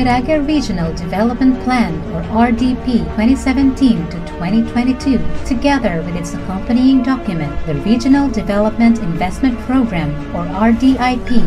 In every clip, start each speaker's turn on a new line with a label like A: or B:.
A: Caraga Regional Development Plan, or RDP 2017 to 2022, together with its accompanying document, the Regional Development Investment Program, or RDIP,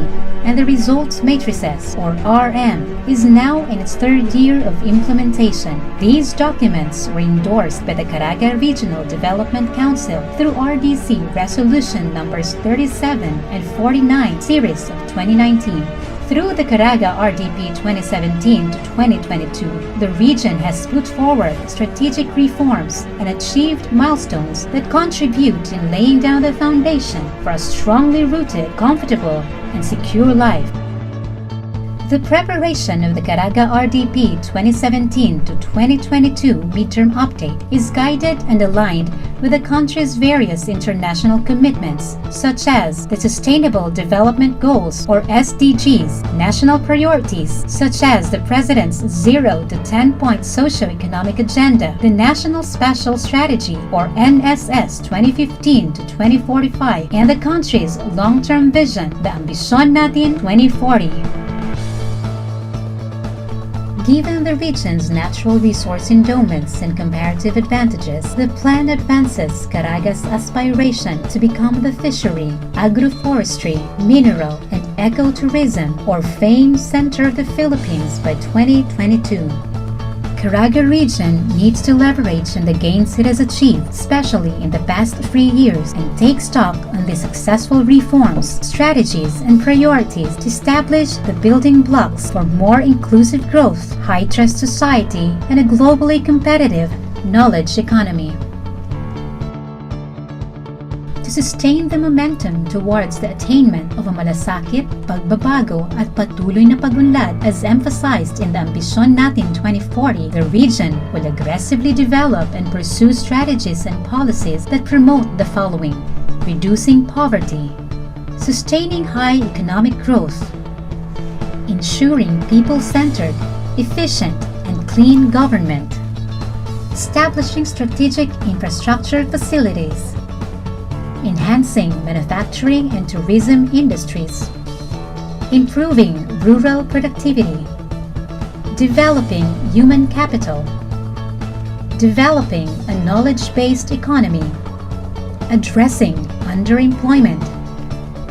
A: and the Results Matrices, or RM, is now in its third year of implementation. These documents were endorsed by the Caraga Regional Development Council through RDC Resolution Numbers 37 and 49 Series of 2019. Through the Caraga RDP 2017 to 2022, the region has put forward strategic reforms and achieved milestones that contribute in laying down the foundation for a strongly rooted, comfortable, and secure life. The preparation of the Caraga RDP 2017 to 2022 midterm update is guided and aligned with the country's various international commitments, such as the Sustainable Development Goals, or SDGs, national priorities, such as the President's 0 to 10-point socio-economic agenda, the National Spatial Strategy, or NSS 2015 to 2045, and the country's long-term vision, the Ambisyon Natin 2040. Given the region's natural resource endowments and comparative advantages, the plan advances Caraga's aspiration to become the fishery, agroforestry, mineral, and ecotourism, or FAME Center of the Philippines by 2022. Caraga region needs to leverage on the gains it has achieved, especially in the past 3 years, and take stock on the successful reforms, strategies, and priorities to establish the building blocks for more inclusive growth, high-trust society, and a globally competitive knowledge economy. To sustain the momentum towards the attainment of a malasakit, pagbabago at patuloy na pagunlad as emphasized in the Ambisyon Natin 2040, the region will aggressively develop and pursue strategies and policies that promote the following: reducing poverty, sustaining high economic growth, ensuring people-centered, efficient, and clean government, establishing strategic infrastructure facilities, enhancing manufacturing and tourism industries, improving rural productivity, developing human capital, developing a knowledge-based economy, addressing underemployment,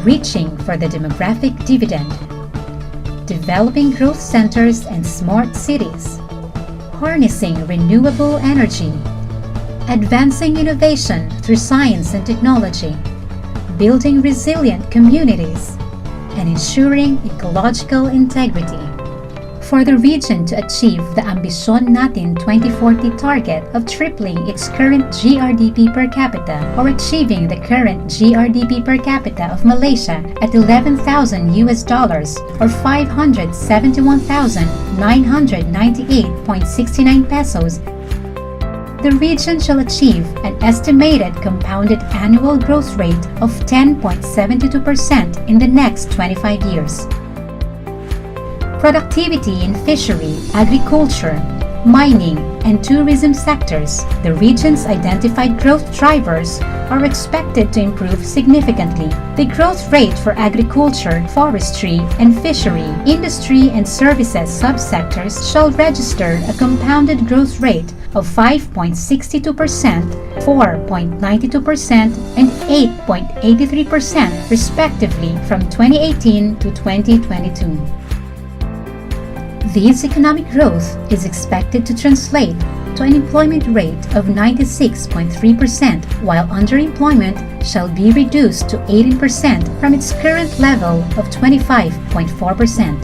A: reaching for the demographic dividend, developing growth centers and smart cities, harnessing renewable energy, advancing innovation through science and technology, building resilient communities, and ensuring ecological integrity. For the region to achieve the Ambisyon Natin 2040 target of tripling its current GRDP per capita, or achieving the current GRDP per capita of Malaysia at $11,000 or 571,998.69 pesos, the region shall achieve an estimated compounded annual growth rate of 10.72% in the next 25 years. Productivity in fishery, agriculture, mining, and tourism sectors, the region's identified growth drivers, are expected to improve significantly. The growth rate for agriculture, forestry, and fishery, industry, and services subsectors shall register a compounded growth rate of 5.62%, 4.92%, and 8.83% respectively from 2018 to 2022. This economic growth is expected to translate to an employment rate of 96.3%, while underemployment shall be reduced to 18% from its current level of 25.4%.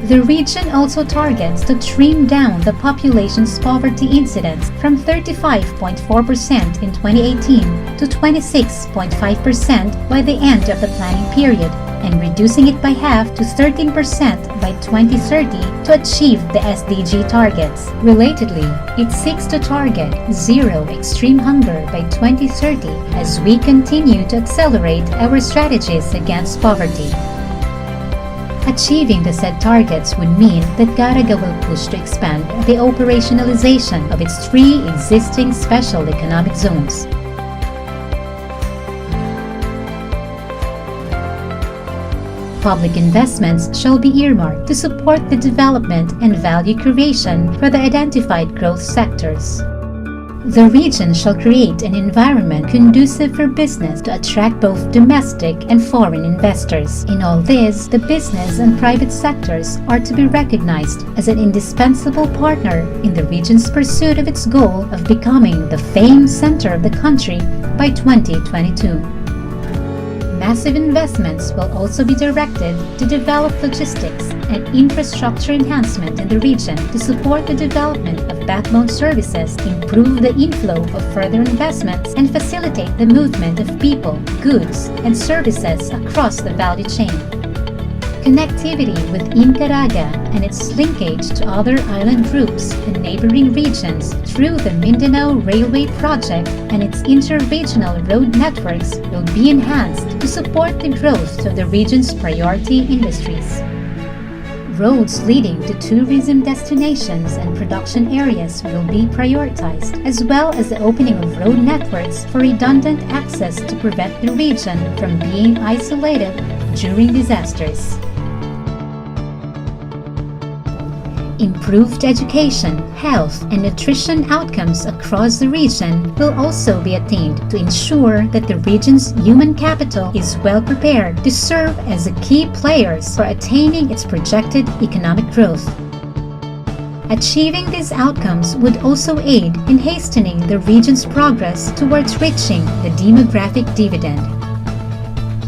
A: The region also targets to trim down the population's poverty incidence from 35.4% in 2018 to 26.5% by the end of the planning period, and reducing it by half to 13% by 2030 to achieve the SDG targets. Relatedly, it seeks to target zero extreme hunger by 2030 as we continue to accelerate our strategies against poverty. Achieving the said targets would mean that Caraga will push to expand the operationalization of its 3 existing special economic zones. Public investments shall be earmarked to support the development and value creation for the identified growth sectors. The region shall create an environment conducive for business to attract both domestic and foreign investors. In all this, the business and private sectors are to be recognized as an indispensable partner in the region's pursuit of its goal of becoming the famed center of the country by 2022. Massive investments will also be directed to develop logistics and infrastructure enhancement in the region to support the development of backbone services, improve the inflow of further investments, and facilitate the movement of people, goods, and services across the value chain. Connectivity within Caraga and its linkage to other island groups and neighboring regions through the Mindanao Railway Project and its inter-regional road networks will be enhanced to support the growth of the region's priority industries. Roads leading to tourism destinations and production areas will be prioritized, as well as the opening of road networks for redundant access to prevent the region from being isolated during disasters. Improved education, health, and nutrition outcomes across the region will also be attained to ensure that the region's human capital is well prepared to serve as the key players for attaining its projected economic growth. Achieving these outcomes would also aid in hastening the region's progress towards reaching the demographic dividend.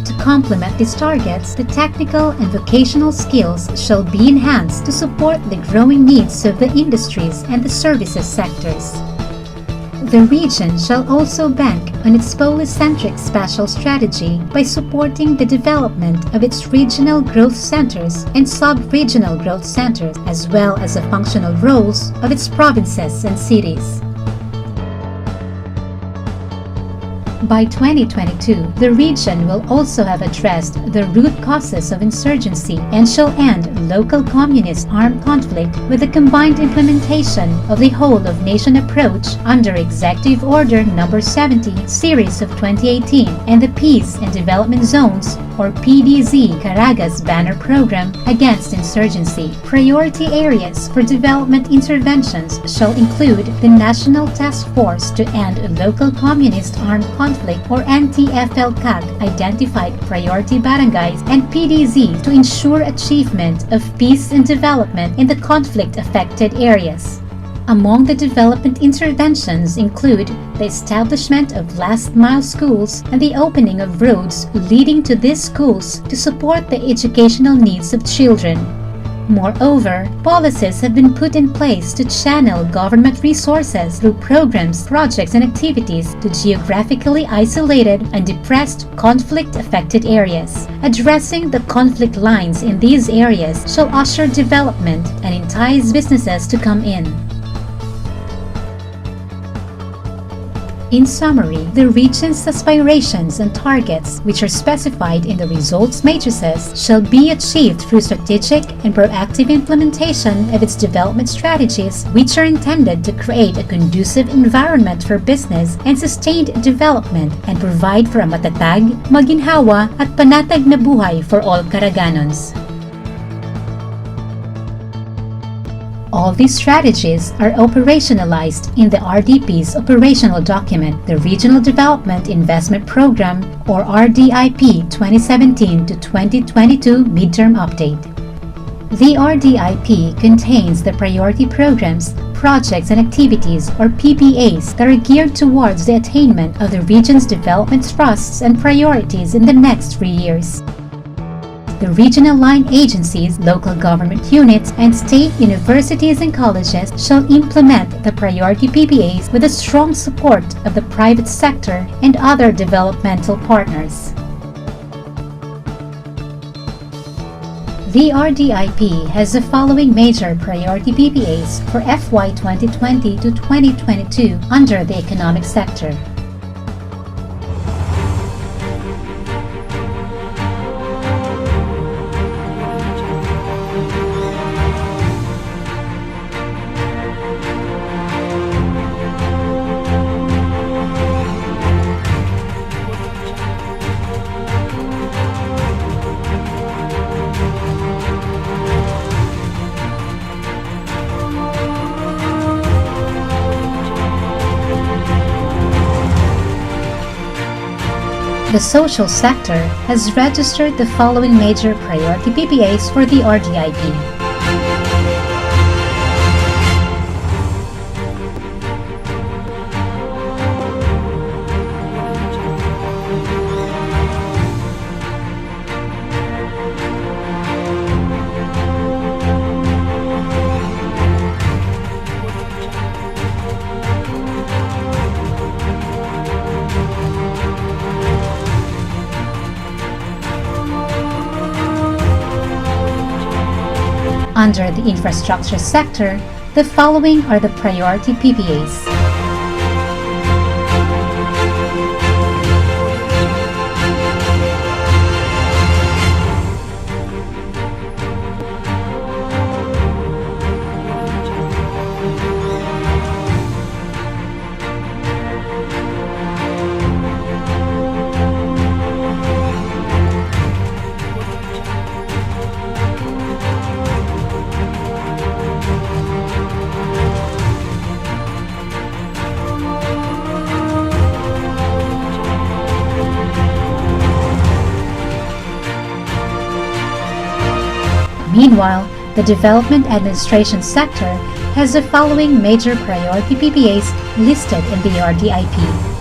A: To complement these targets, the technical and vocational skills shall be enhanced to support the growing needs of the industries and the services sectors. The region shall also bank on its polycentric spatial strategy by supporting the development of its regional growth centers and sub-regional growth centers, as well as the functional roles of its provinces and cities. By 2022, the region will also have addressed the root causes of insurgency and shall end local communist armed conflict with the combined implementation of the whole-of-nation approach under Executive Order No. 70, Series of 2018, and the Peace and Development Zones, or PDZ, Caraga's banner program against insurgency. Priority areas for development interventions shall include the National Task Force to End Local Communist Armed Conflict, or NTFL-CAC, identified priority barangays, and PDZ to ensure achievement of peace and development in the conflict-affected areas. Among the development interventions include the establishment of last-mile schools and the opening of roads leading to these schools to support the educational needs of children. Moreover, policies have been put in place to channel government resources through programs, projects, and activities to geographically isolated and depressed conflict-affected areas. Addressing the conflict lines in these areas shall usher development and entice businesses to come in. In summary, the region's aspirations and targets, which are specified in the results matrices, shall be achieved through strategic and proactive implementation of its development strategies, which are intended to create a conducive environment for business and sustained development and provide for a matatag, maginhawa, at panatag na buhay for all Caraganons. All these strategies are operationalized in the RDP's operational document, the Regional Development Investment Program, or RDIP 2017 to 2022 Midterm Update. The RDIP contains the priority programs, projects, and activities, or PPAs, that are geared towards the attainment of the region's development thrusts and priorities in the next 3 years. The regional line agencies, local government units, and state universities and colleges shall implement the priority PPAs with the strong support of the private sector and other developmental partners. The RDIP has the following major priority PPAs for FY 2020 to 2022 under the economic sector. The social sector has registered the following major priority PPAs for the RDIP. Under the infrastructure sector, the following are the priority PPAs. Meanwhile, the Development Administration sector has the following major priority PPAs listed in the RDIP.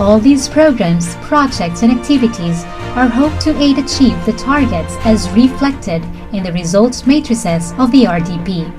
A: All these programs, projects, and activities are hoped to aid achieve the targets as reflected in the results matrices of the RDP.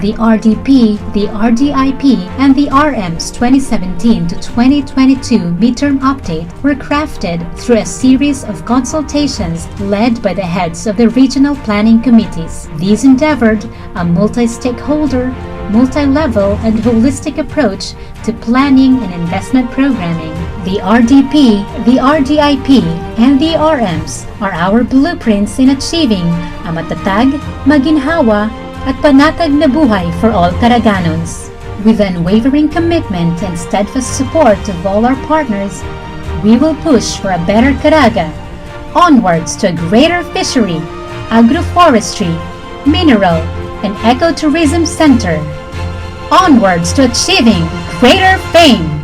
A: The RDP, the RDIP, and the RM's 2017 to 2022 midterm update were crafted through a series of consultations led by the heads of the regional planning committees. These endeavored a multi-stakeholder, multi-level, and holistic approach to planning and investment programming. The RDP, the RDIP, and the RMs are our blueprints in achieving a matatag, maginhawa, at panatag na buhay for all Caraganons. With unwavering commitment and steadfast support of all our partners, we will push for a better Caraga, onwards to a greater fishery, agroforestry, mineral, and ecotourism center, onwards to achieving greater fame.